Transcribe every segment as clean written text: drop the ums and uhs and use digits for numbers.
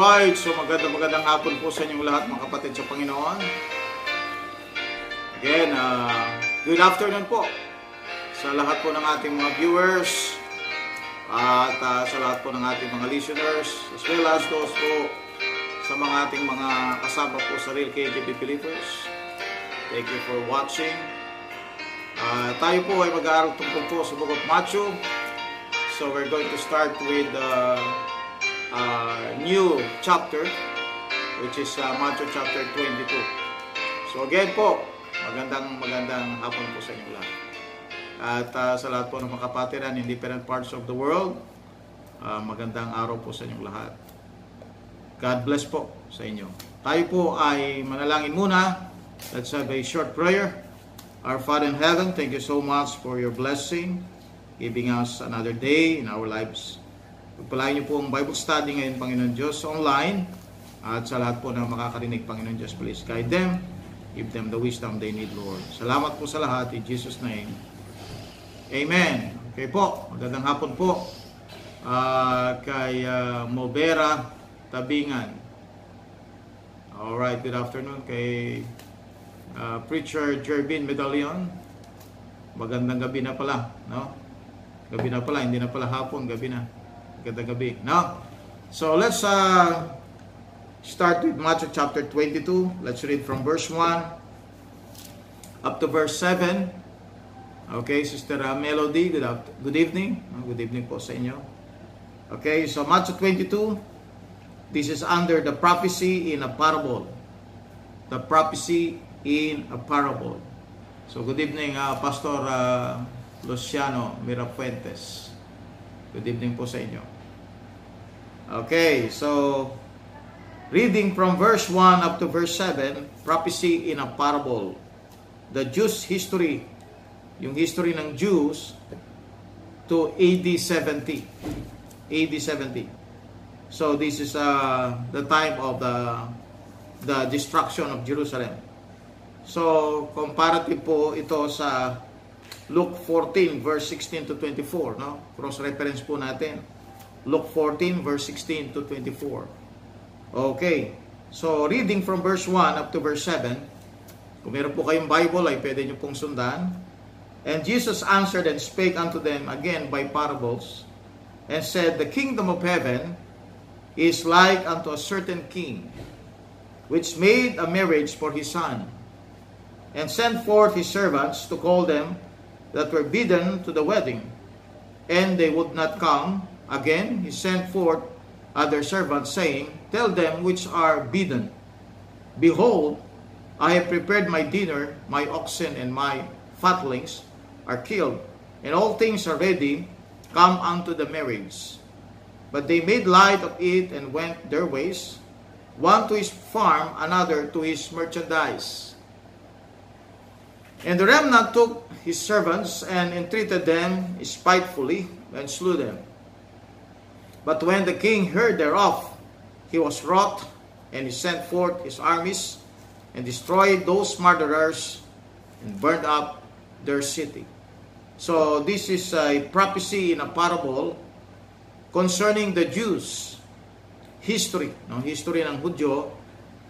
Alright, so magandang hapon po sa inyong lahat mga kapatid sa Panginoon. Again, good afternoon po sa lahat po ng ating mga viewers at sa lahat po ng ating mga listeners, as well as those po sa mga ating mga kasama po sa Real KJP Believers. Thank you for watching. Tayo po ay mag-aaral tungkol po sa Book of Matthew. So we're going to start with new chapter, which is Matthew chapter 22. So again po, magandang hapon po sa inyo lahat. At sa lahat po ng mga kapatiran in different parts of the world, magandang araw po sa inyong lahat. God bless po sa inyo. Tayo po ay manalangin muna. Let's have a short prayer. Our Father in heaven, thank you so much for your blessing, giving us another day in our lives. Pagpalain niyo po ang Bible study ngayon, Panginoon Diyos, online. At sa lahat po na makakarinig, Panginoon Diyos, please guide them. Give them the wisdom they need, Lord. Salamat po sa lahat. In Jesus' name. Amen. Okay po. Magandang hapon po kay Mobera Tabingan. Alright, good afternoon kay Preacher Jervin Medallion. Magandang gabi na pala, no? Gabi na pala, hindi na pala hapon, gabi na. Magandang gabi, no? So let's start with Matthew chapter 22. Let's read from verse 1 up to verse 7. Okay, Sister Melody, good evening. Good evening po sa inyo. Okay, so Matthew 22. This is under the prophecy in a parable. The prophecy in a parable. So good evening, Pastor Luciano Mirafuentes. Good evening po sa inyo. Okay, so reading from verse 1 up to verse 7, prophecy in a parable. The Jews' history, yung history ng Jews to AD 70. AD 70. So this is the time of the destruction of Jerusalem. So comparative po ito sa Luke 14 verse 16 to 24, no? Cross reference po natin. Luke 14 verse 16 to 24. Okay. So reading from verse 1 up to verse 7. Kung meron po kayong Bible ay pwede niyo pong sundan. And Jesus answered and spake unto them again by parables, and said, The kingdom of heaven is like unto a certain king, which made a marriage for his son, and sent forth his servants to call them that were bidden to the wedding. And they would not come. Again, he sent forth other servants, saying, Tell them which are bidden, Behold, I have prepared my dinner, my oxen and my fatlings are killed, and all things are ready, come unto the marriage. But they made light of it and went their ways, one to his farm, another to his merchandise. And the remnant took his servants and entreated them spitefully and slew them. But when the king heard thereof, he was wroth, and he sent forth his armies and destroyed those murderers and burned up their city. So this is a prophecy in a parable concerning the Jews' history, no? History ng Hudyo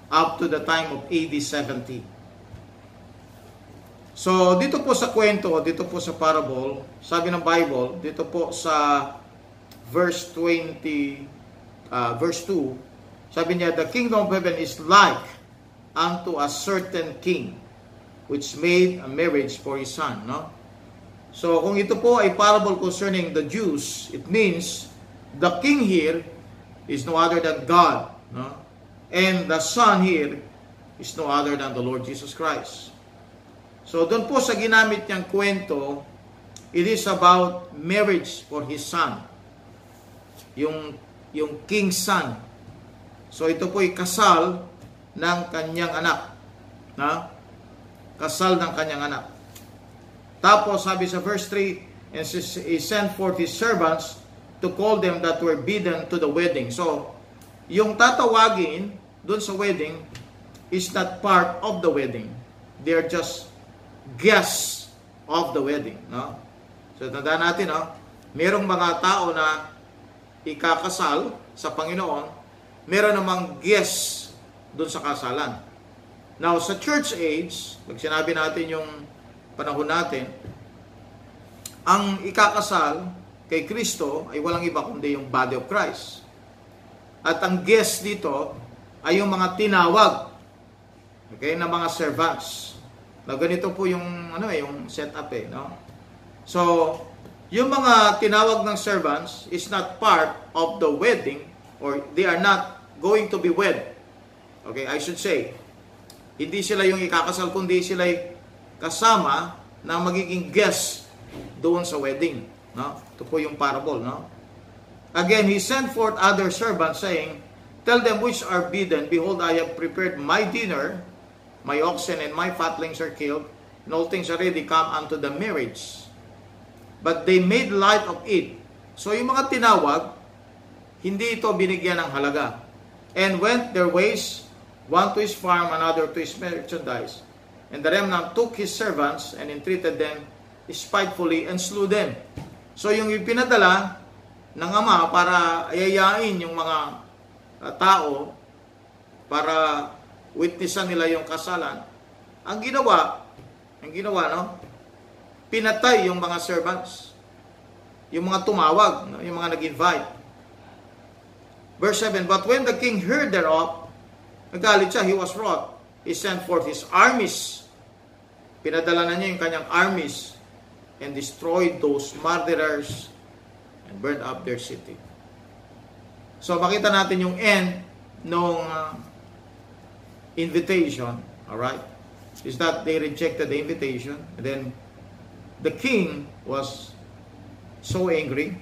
up to the time of AD 70. So dito po sa kwento, dito po sa parable, sabi ng Bible, dito po sa verse 20, verse 2, sabi niya, The kingdom of heaven is like unto a certain king, which made a marriage for his son. No? So kung ito po ay parable concerning the Jews, it means the king here is no other than God. No? And the son here is no other than the Lord Jesus Christ. So doon po sa ginamit niyang kwento, it is about marriage for his son. Yung king's son. So ito po ay kasal ng kanyang anak. Na? Kasal ng kanyang anak. Tapos sabi sa verse 3, and he sent forth his servants to call them that were bidden to the wedding. So yung tatawagin dun sa wedding is not part of the wedding. They are just guests of the wedding. No? So tandaan natin, no? Merong mga tao na ikakasal sa Panginoon, meron namang guest doon sa kasalan. Now, sa church age, pag sinabi natin yung panahon natin, ang ikakasal kay Kristo ay walang iba kundi yung body of Christ. At ang guest dito ay yung mga tinawag, okay, na mga servants. Now, ganito po yung yung setup no? So, yung mga tinawag ng servants is not part of the wedding, or they are not going to be wed. Okay, I should say, hindi sila yung ikakasal, kundi sila kasama na magiging guest doon sa wedding. No? Ito po yung parable. No? Again, he sent forth other servants, saying, tell them which are bidden, behold, I have prepared my dinner, my oxen and my fatlings are killed, and all things are ready, come unto the marriage. But they made light of it. So yung mga tinawag, hindi ito binigyan ng halaga. And went their ways, one to his farm, another to his merchandise. And the remnant took his servants and entreated them spitefully and slew them. So yung ipinadala ng ama para ayayain yung mga tao para witnessan nila yung kasalan, ang ginawa, no? Pinatay yung mga servants, yung mga tumawag, no? Yung mga nag-invite. Verse 7, but when the king heard thereof, nagalit siya, he was wroth. He sent forth his armies. Pinadala na niya yung kanyang armies and destroyed those murderers and burned up their city. So makita natin yung end ng invitation, alright, is that they rejected the invitation, and then the king was so angry.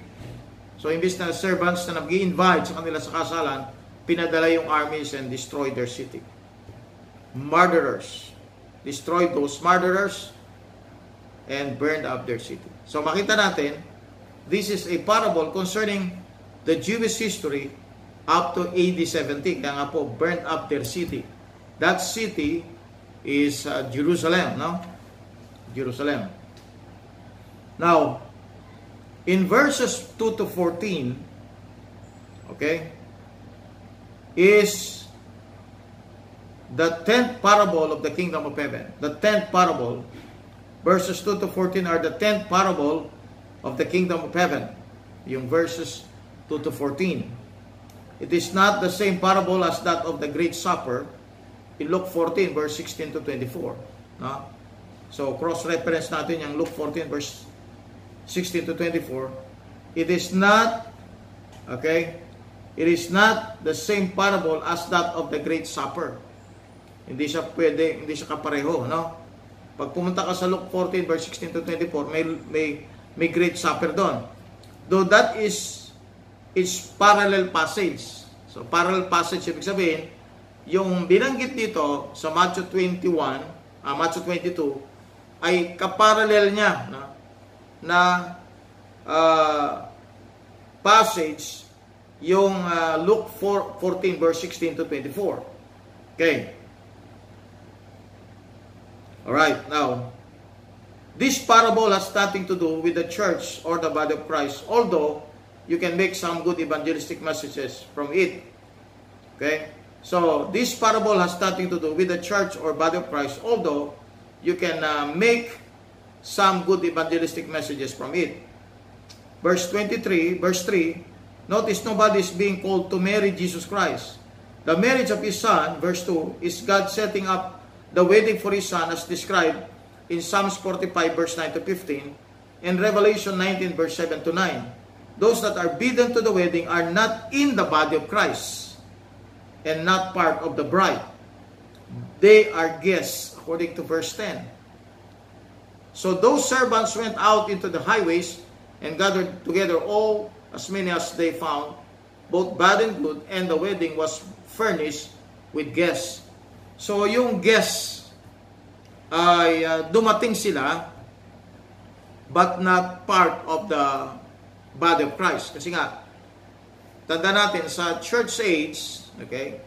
So imbis na servants na nag-i-invite sa kanila sa kasalan, pinadala yung armies and destroyed their city. Murderers. Destroyed those murderers and burned up their city. So makita natin, this is a parable concerning the Jewish history up to AD 70. Kaya nga po, burned up their city. That city is Jerusalem, no? Jerusalem. Now, in verses 2 to 14, okay, is the 10th parable of the kingdom of heaven. The 10th parable, verses 2 to 14 are the 10th parable of the kingdom of heaven. Yung verses 2 to 14. It is not the same parable as that of the great supper in Luke 14, verse 16 to 24. No? So, cross-reference natin yung Luke 14, verse 16 to 24. It is not, okay, it is not the same parable as that of the great supper. Hindi siya kapareho, no? Pag pumunta ka sa Luke 14, verse 16 to 24, may great supper doon. Though that is parallel passage. So, parallel passage, ibig sabihin, yung binanggit dito sa Matthew 22, ay kaparallel niya na passage yung Luke 14 verse 16 to 24. Okay. Alright, now this parable has nothing to do with the church or the body of Christ, although you can make some good evangelistic messages from it. Okay? So, this parable has nothing to do with the church or body of Christ, although you can make some good evangelistic messages from it. Verse 3, notice nobody is being called to marry Jesus Christ. The marriage of His Son, verse 2, is God setting up the wedding for His Son as described in Psalms 45, verse 9 to 15, and Revelation 19, verse 7 to 9. Those that are bidden to the wedding are not in the body of Christ and not part of the bride. They are guests, according to verse 10. So those servants went out into the highways and gathered together all as many as they found, both bad and good, and the wedding was furnished with guests. So yung guests ay dumating sila, but not part of the body of Christ. Kasi nga, tanda natin, sa church age, okay,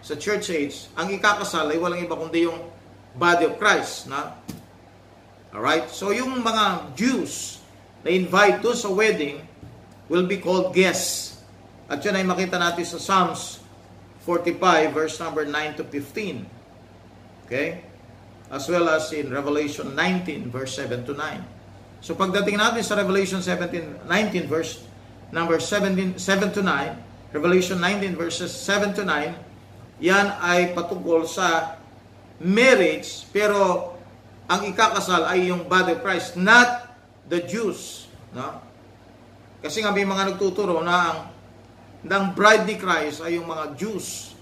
sa church age, ang ikakasal ay walang iba kundi yung body of Christ, na? Alright? So, yung mga Jews na invite doon sa wedding will be called guests. At yun ay makita natin sa Psalms 45 verse number 9 to 15. Okay? As well as in Revelation 19 verse 7 to 9. So pagdating natin sa Revelation 19 verse number 7 to 9, Revelation 19 verses 7 to 9, yan ay patungkol sa marriage, pero ang ikakasal ay yung body of Christ, not the Jews. No? Kasi nga may mga nagtuturo na ang bride ni Christ ay yung mga Jews.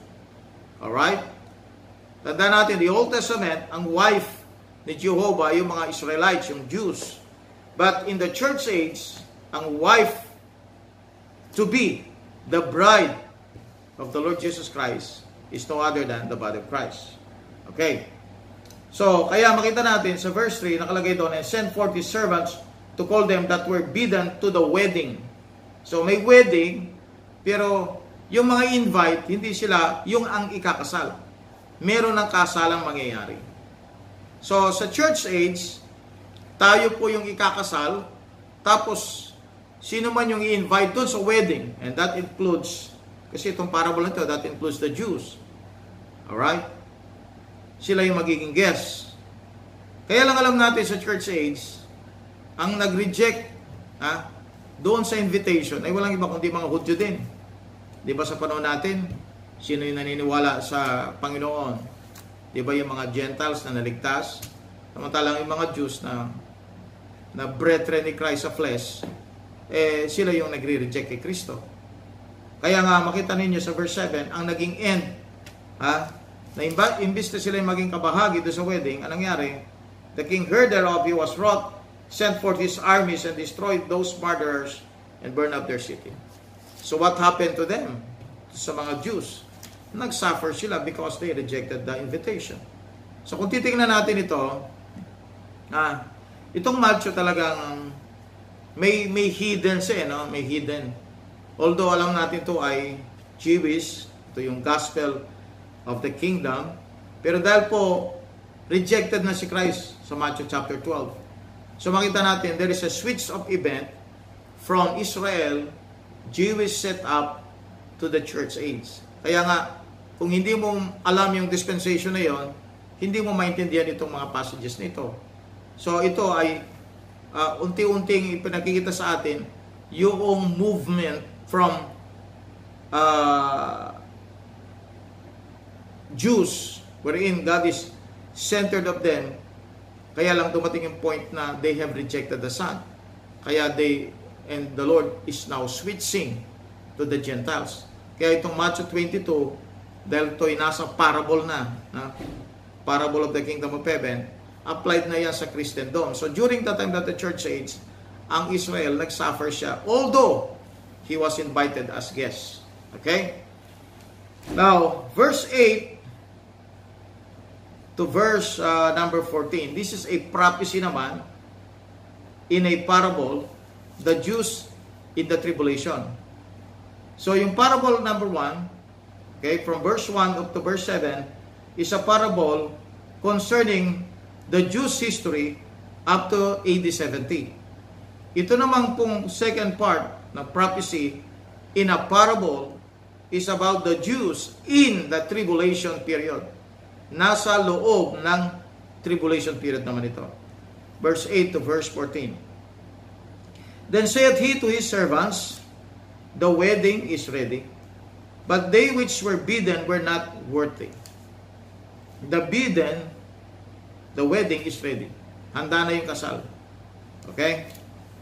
Alright? Tandaan natin, the Old Testament, ang wife ni Jehovah ay yung mga Israelites, yung Jews. But in the church age, ang wife to be the bride of the Lord Jesus Christ is no other than the body of Christ. Okay. So, kaya makita natin sa verse 3, nakalagay doon, and send forth his servants to call them that were bidden to the wedding. So, may wedding, pero yung mga invite, hindi sila yung ang ikakasal. Meron ng kasalang mangyayari. So, sa church age, tayo po yung ikakasal, tapos, sino man yung i-invite doon sa wedding, and that includes, kasi itong parable na ito, that includes the Jews. Alright? Sila yung magiging guests. Kaya lang alam natin sa church age, ang nag-reject doon sa invitation ay walang iba kundi mga Hudyo din. Di ba sa panahon natin, sino yung naniniwala sa Panginoon? Di ba yung mga Gentiles na naligtas? Samantalang yung mga Jews na brethren ni Christ sa flesh, sila yung nagre-reject kay Kristo. Kaya nga makita ninyo sa verse 7, ang naging end, na imbis na sila yung maging kabahagi doon sa wedding, anong nangyari? The king heard thereof, he was wroth, sent forth his armies and destroyed those murderers and burned up their city. So what happened to them? Sa mga Jews, nag-suffer sila because they rejected the invitation. So kung titingnan natin ito, itong Matthew talagang may hidden siya, no? May hidden. Although alam natin to ay Jewish, ito yung gospel of the kingdom, pero dahil po rejected na si Christ sa Matthew chapter 12. So makita natin, there is a switch of event from Israel, Jewish set up to the church age. Kaya nga, kung hindi mo alam yung dispensation na yon, hindi mo maintindihan itong mga passages na ito. So ito ay unti-unting ipinakikita sa atin yung movement from Jews, wherein God is centered of them, kaya lang dumating yung point na they have rejected the Son. Kaya and the Lord is now switching to the Gentiles. Kaya itong Matthew 22, dahil ito'y nasa parable na, parable of the kingdom of heaven, applied na yan sa Christendom. So during the time that the church age, ang Israel, nagsuffer siya, although he was invited as guest. Okay? Now, verse 8 to verse number 14, this is a prophecy naman in a parable, the Jews in the tribulation. So yung parable number 1, okay, from verse 1 up to verse 7, is a parable concerning the Jews' history up to AD 70. Ito naman pong second part ng prophecy in a parable is about the Jews in the tribulation period. Nasa loob ng tribulation period naman ito. Verse 8 to verse 14. Then saith he to his servants, the wedding is ready, but they which were bidden were not worthy. The bidden, the wedding is ready. Handa na yung kasal. Okay?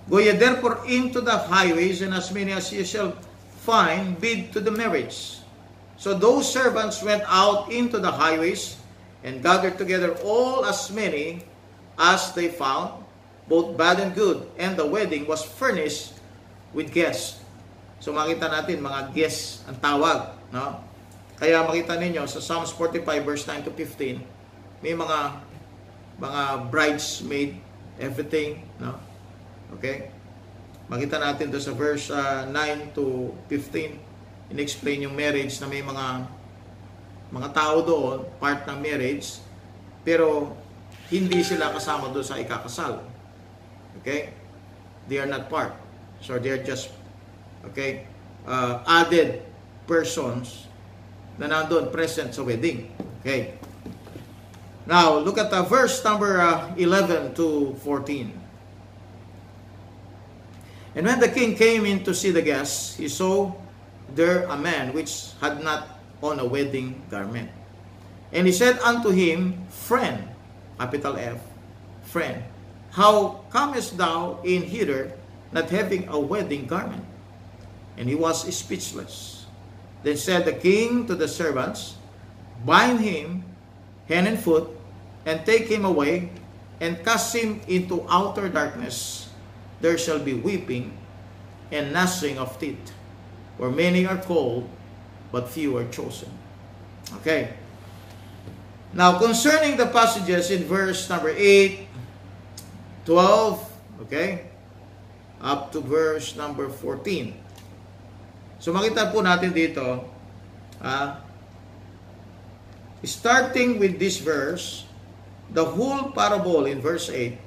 Go ye therefore into the highways, and as many as ye shall find, bid to the marriage. So those servants went out into the highways and gathered together all as many as they found, both bad and good, and the wedding was furnished with guests. So makita natin, mga guests ang tawag, no? Kaya makita ninyo sa Psalms 45 verse 9 to 15, may mga bridesmaid, everything, no? Okay? Makita natin to sa verse 9 to 15, in-explain yung marriage na may mga tao doon, part ng marriage, pero hindi sila kasama doon sa ikakasal. Okay? They are not part. So they are just, okay, added persons na nandun present sa wedding. Okay. Now, look at verse number 11 to 14. And when the king came in to see the guests, he saw there a man which had not on a wedding garment. And he said unto him, Friend, capital F, friend, how comest thou in hither, not having a wedding garment? And he was speechless. Then said the king to the servants, Bind him hand and foot, and take him away, and cast him into outer darkness. There shall be weeping and gnashing of teeth, where many are called, but few are chosen. Okay. Now, concerning the passages in verse number 8, 12, okay, up to verse number 14. So, makita po natin dito, starting with this verse, the whole parable in verse 8,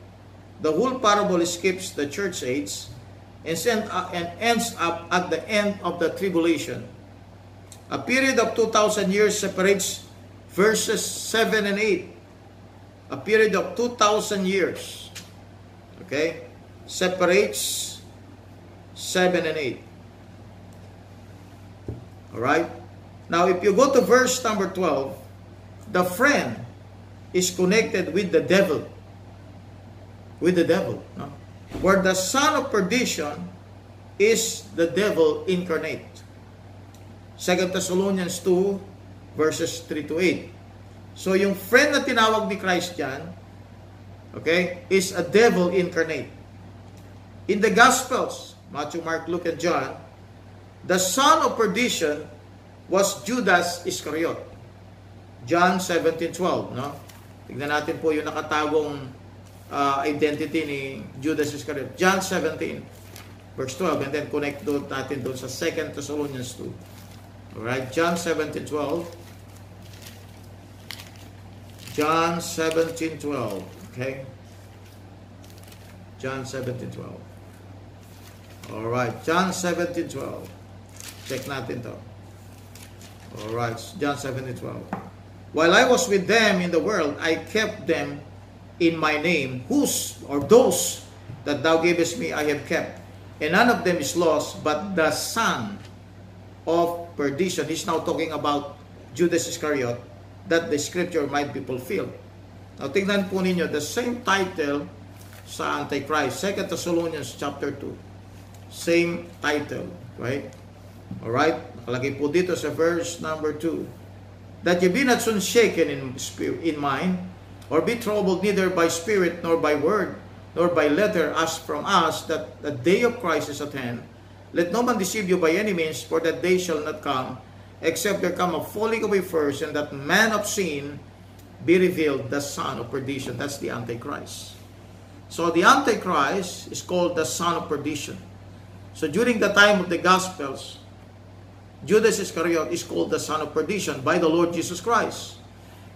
the whole parable skips the church age and ends up at the end of the tribulation. A period of 2,000 years separates verses 7 and 8. A period of 2,000 years, okay, separates 7 and 8. Alright? Now, if you go to verse number 12, the friend is connected with the devil. With the devil. No? Where the son of perdition is the devil incarnate. 2 Thessalonians 2, verses 3 to 8. So, yung friend na tinawag ni Christ dyan, okay, is a devil incarnate. In the Gospels, Matthew, Mark, Luke, and John, the son of perdition was Judas Iscariot. John 17:12, no? Tignan natin po yung nakatagong identity ni Judas Iscariot. John 17, verse 12, and then connect natin doon sa 2 Thessalonians 2. Alright, John 17:12. John 17:12, okay? John 17:12. Alright, John 17:12. Check natin to. Alright, John 17:12. While I was with them in the world, I kept them in my name. Whose or those that thou gavest me I have kept. And none of them is lost, but the son of perdition. He's now talking about Judas Iscariot, that the scripture might be fulfilled. Now, tingnan po ninyo, the same title sa Antichrist. 2 Thessalonians chapter 2. Same title, right? Alright? Nakalagay po dito sa verse number 2. That ye be not soon shaken in mind, or be troubled neither by spirit, nor by word, nor by letter, as from us, that the day of Christ is at hand. Let no man deceive you by any means, for that day shall not come, except there come a falling away first, and that man of sin be revealed, the son of perdition. That's the Antichrist. So the Antichrist is called the son of perdition. So during the time of the Gospels, Judas Iscariot is called the son of perdition by the Lord Jesus Christ.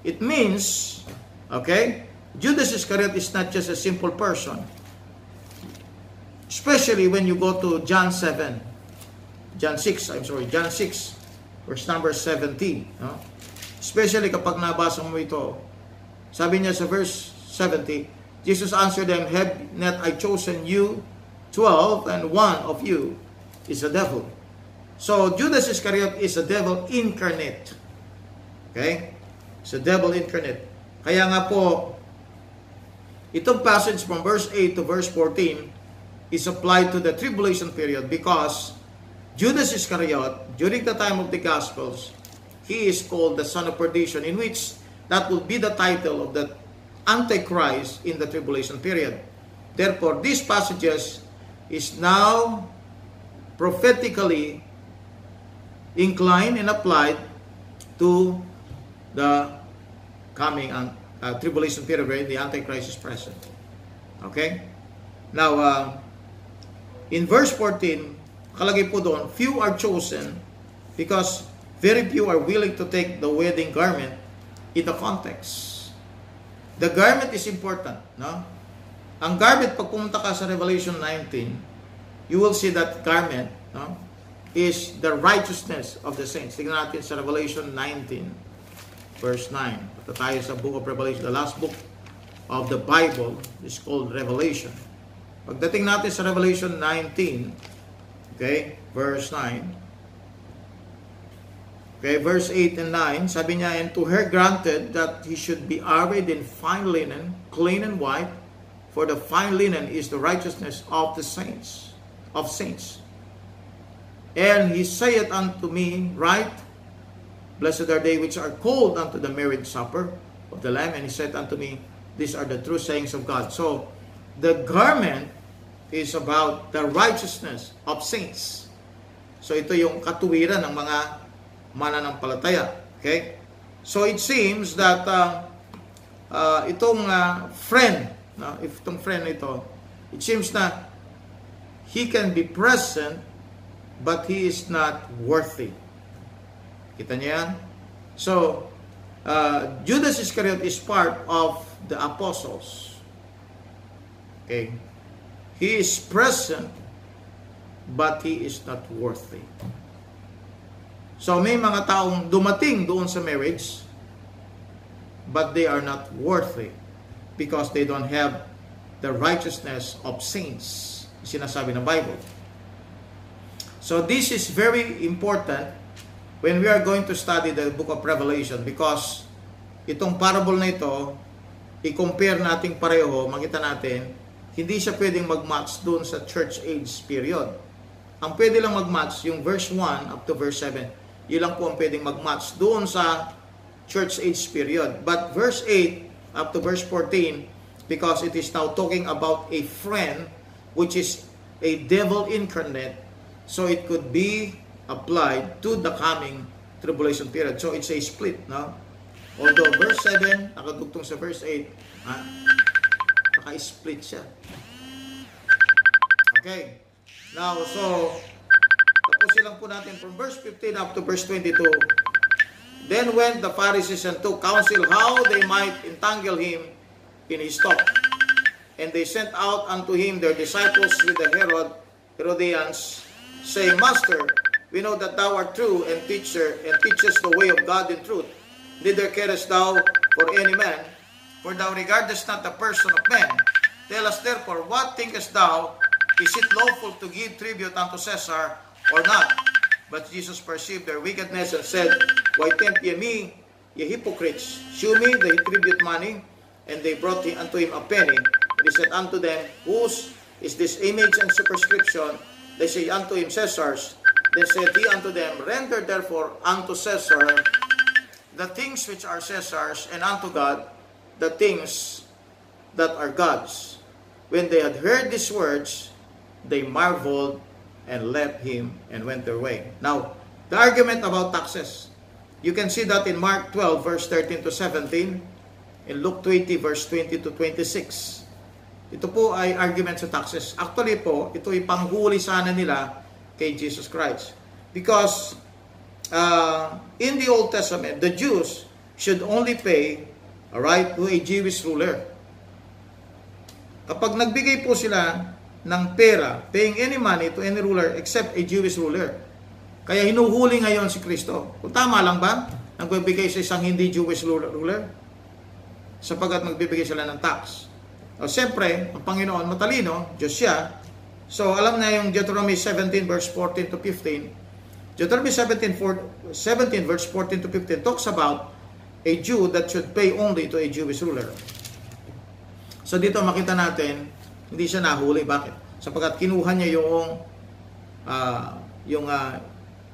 It means, okay, Judas Iscariot is not just a simple person. Especially when you go to John 6, verse number 17. No? Especially kapag nabasa mo ito, sabi niya sa verse 70, Jesus answered them, Have not I chosen you 12, and one of you is a devil. So, Judas Iscariot is a devil incarnate. Okay? It's a devil incarnate. Kaya nga po, itong passage from verse 8 to verse 14 is applied to the tribulation period because Judas Iscariot, during the time of the Gospels, he is called the son of perdition, in which that will be the title of the Antichrist in the tribulation period. Therefore, these passages is now prophetically inclined and applied to the coming tribulation period where the Antichrist is present. Okay? Now, in verse 14, kalagay po doon, few are chosen because very few are willing to take the wedding garment in the context. The garment is important, no? Ang garment, pag pumunta ka sa Revelation 19, you will see that garment, no? is the righteousness of the saints. Tingnan natin sa Revelation 19, verse 9. Ito tayo sa book of Revelation. The last book of the Bible is called Revelation. Pagdating natin sa Revelation 19, okay, verse 9. Okay, verse 8 and 9, sabi niya, and to her granted that he should be arrayed in fine linen, clean and white, for the fine linen is the righteousness of the saints, of saints. And he saith unto me, Right, blessed are they which are called unto the marriage supper of the Lamb. And he said unto me, These are the true sayings of God. So, the garment is about the righteousness of saints. So, ito yung katuwiran ng mga mananampalataya. Okay? So, it seems that itong friend, if itong friend ito, it seems na he can be present but he is not worthy. Kita niyo yan? So, Judas Iscariot is part of the apostles. Okay? He is present but he is not worthy. So, may mga taong dumating doon sa marriage but they are not worthy because they don't have the righteousness of saints. Sinasabi ng Bible. So, this is very important when we are going to study the book of Revelation because itong parable na ito, i-compare natin pareho, makita natin, hindi siya pwedeng mag-match doon sa church age period. Ang pwede lang mag-match yung verse 1 up to verse 7. Yun lang po ang pwedeng mag-match doon sa church age period. But verse 8 up to verse 14, because it is now talking about a friend which is a devil incarnate, so it could be applied to the coming tribulation period. So it's a split, no? Although verse 7, nakadugtong sa verse 8, naka-split siya. Okay. Now, so, tapusin lang po natin from verse 15 up to verse 22. Then went the Pharisees and took counsel how they might entangle him in his talk. And they sent out unto him their disciples with the Herodians, saying, Master, we know that thou art true and teacher, and teachest the way of God in truth. Neither carest thou for any man, for thou regardest not the person of man. Tell us therefore, what thinkest thou? Is it lawful to give tribute unto Caesar or not? But Jesus perceived their wickedness and said, Why tempt ye me, ye hypocrites? Shew me the tribute money. And they brought unto him a penny. And he said unto them, Whose is this image and superscription? They say unto him, Caesar's. Then said he unto them, Render therefore unto Caesar the things which are Caesar's, and unto God the things that are God's. When they had heard these words, they marveled and left him and went their way. Now, the argument about taxes. You can see that in Mark 12, verse 13 to 17, in Luke 20, verse 20 to 26. Ito po ay argument sa taxes. Actually po, ito ay panghuli sana nila kay Jesus Christ. Because in the Old Testament, the Jews should only pay, alright, to a Jewish ruler. Kapag nagbigay po sila ng pera, paying any money to any ruler except a Jewish ruler. Kaya hinuhuli ngayon si Kristo. Kung tama lang ba, nagbibigay sa isang hindi Jewish ruler? Sapagkat magbibigay sila ng tax. O, siyempre, ang Panginoon matalino, Diyos siya. So, alam na yung Deuteronomy 17 verse 14 to 15. Deuteronomy 17 verse 14 to 15 talks about a Jew that should pay only to a Jewish ruler. So, dito makita natin, hindi siya nahuli. Bakit? Sapagkat kinuha niya yung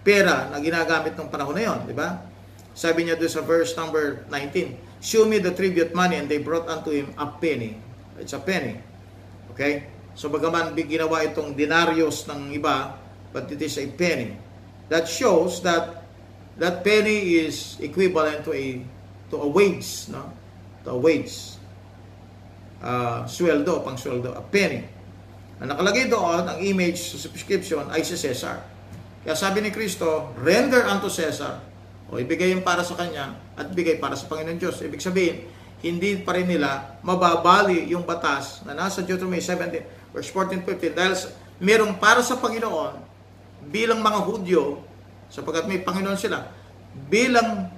pera na ginagamit ng panahon na yon, di ba? Sabi niya doon sa verse number 19, Show me the tribute money, and they brought unto him a penny. It's a penny. Okay? So bagaman ginawa itong denarios ng iba, but it is a penny. That shows that that penny is equivalent to a wage, no? To a wage. Sweldo, pang sweldo, a penny. Ang nakalagay doon, ang image sa subscription ay si Caesar. Kaya sabi ni Kristo, render unto Caesar, o ibigay yung para sa kanya at bigay para sa Panginoon Diyos. Ibig sabihin, hindi pa rin nila mababali yung batas na nasa Deuteronomy 17 verse 14-15 dahil merong para sa Panginoon, bilang mga Hudyo, sapagkat may Panginoon sila, bilang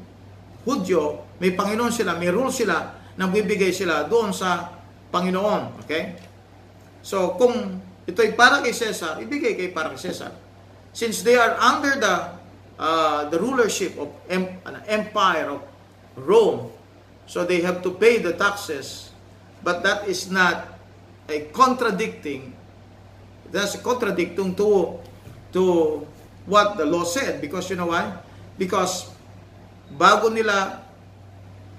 Hudyo, may Panginoon sila, may rule sila, nang bibigay sila doon sa Panginoon. Okay? So, kung ito'y para kay Caesar, ibigay kay para kay Caesar. Since they are under the rulership of an empire of Rome, so they have to pay the taxes, but that is not a contradicting, that's contradicting to what the law said. Because you know why? Because bago nila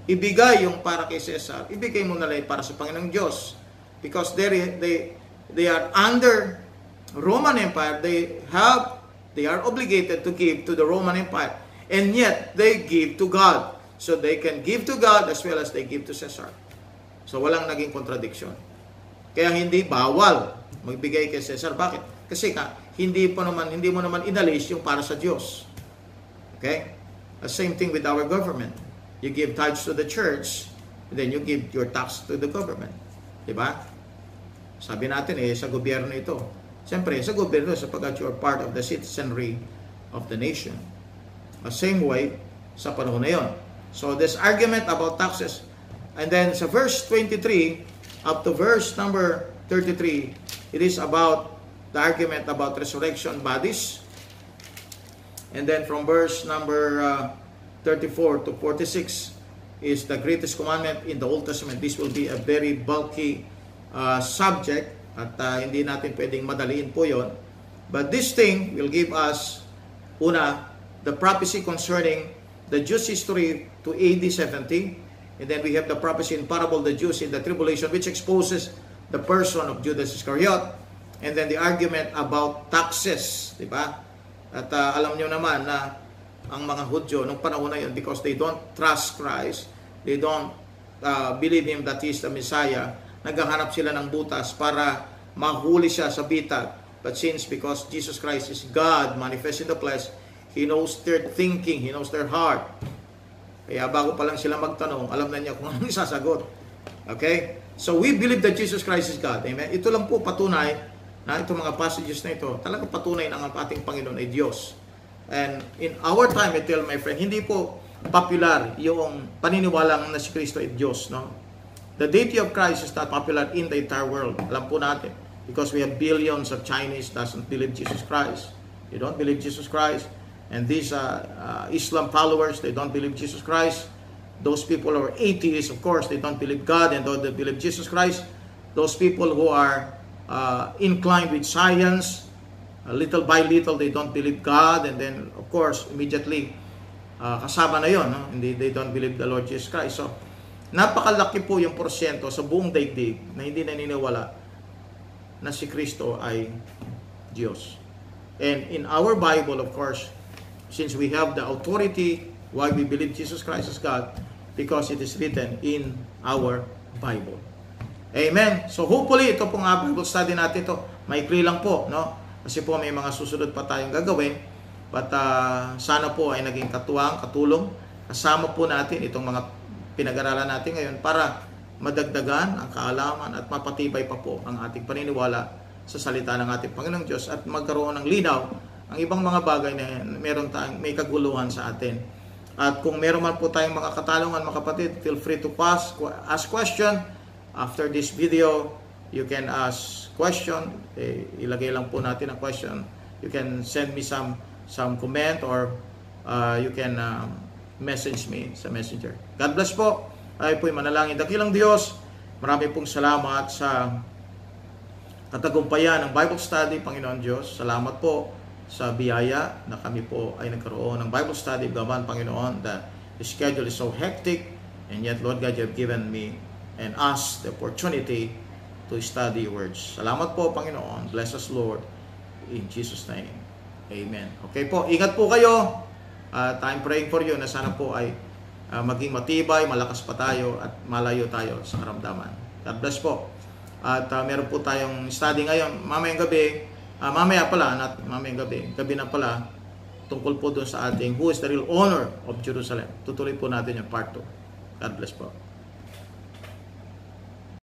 ibigay yung para kay Caesar, ibigay mo na lang para sa Panginoong Diyos. Because they are under Roman Empire, they are obligated to give to the Roman Empire, and yet they give to God. So they can give to God as well as they give to Caesar. So walang naging contradiction. Kaya hindi bawal magbigay kay Caesar. Bakit? Kasi hindi mo naman inalis yung para sa Diyos. Okay? The same thing with our government. You give tithes to the church, then you give your tax to the government. Diba? Sabi natin sa gobyerno ito. Siyempre, sa gobyerno sapagkat you are part of the citizenry of the nation. The same way sa panahon na yon. So this argument about taxes, and then sa verse 23 up to verse number 33, it is about the argument about resurrection bodies. And then from verse number 34 to 46 is the greatest commandment in the Old Testament. This will be a very bulky subject at hindi natin pwedeng madaliin po yon. But this thing will give us, una, the prophecy concerning the Jews' history to AD 70. And then we have the prophecy in parable the Jews in the tribulation, which exposes the person of Judas Iscariot. And then the argument about taxes, di ba? At alam nyo naman na ang mga Hudyo nung panahon na yun, because they don't trust Christ, they don't believe Him that He is the Messiah, naghahanap sila ng butas para mahuli siya sa bitag. But because Jesus Christ is God manifest in the flesh, He knows their thinking, He knows their heart. Kaya bago pa lang sila magtanong, alam na niya kung anong isasagot. Okay? So we believe that Jesus Christ is God. Amen? Ito lang po patunay na itong mga passages na ito, talagang patunay na ang ating Panginoon ay Diyos. And in our time, I tell my friend, hindi po popular yung paniniwalang na si Kristo ay Diyos. No? The deity of Christ is not popular in the entire world. Alam po natin. Because we have billions of Chinese doesn't believe Jesus Christ. You don't believe Jesus Christ. And these Islam followers, they don't believe Jesus Christ. Those people who are atheists, of course, they don't believe God and don't believe Jesus Christ. Those people who are inclined with science, little by little, they don't believe God. And then, of course, immediately, kasama na yun. No? They don't believe the Lord Jesus Christ. So, napakalaki po yung porsyento sa buong daigdig na hindi naniniwala na si Kristo ay Diyos. And in our Bible, of course, since we have the authority why we believe Jesus Christ is God, because it is written in our Bible. Amen. So hopefully, ito pong Bible study natin ito. Maikli lang po, no? Kasi po may mga susunod pa tayong gagawin. But sana po ay naging katuwang, katulong. Kasama po natin itong mga pinag-aralan natin ngayon para madagdagan ang kaalaman at mapatibay pa po ang ating paniniwala sa salita ng ating Panginoong Diyos at magkaroon ng linaw ang ibang mga bagay na may kaguluhan sa atin. At kung meron man po tayong mga katanungan, mga kapatid, feel free to ask question. After this video, you can ask question. Ilagay lang po natin ang question. You can send me some comment or you can message me sa messenger. God bless po. Ay po'y manalangin. Dakilang Diyos, marami pong salamat sa katagumpayan ng Bible study, Panginoon Diyos. Salamat po sa biyaya na kami po ay nagkaroon ng Bible study. Gaman, Panginoon, that the schedule is so hectic, and yet, Lord God, you have given me and us the opportunity to study your words. Salamat po, Panginoon. Bless us, Lord. In Jesus' name. Amen. Okay po, ingat po kayo. I'm praying for you na sana po ay maging matibay, malakas pa tayo at malayo tayo sa karamdaman. God bless po. At meron po tayong study ngayon, mamayang gabi, gabi na pala, tungkol po doon sa ating Who is the Real Owner of Jerusalem. Tutuloy po natin yung part 2. God bless po.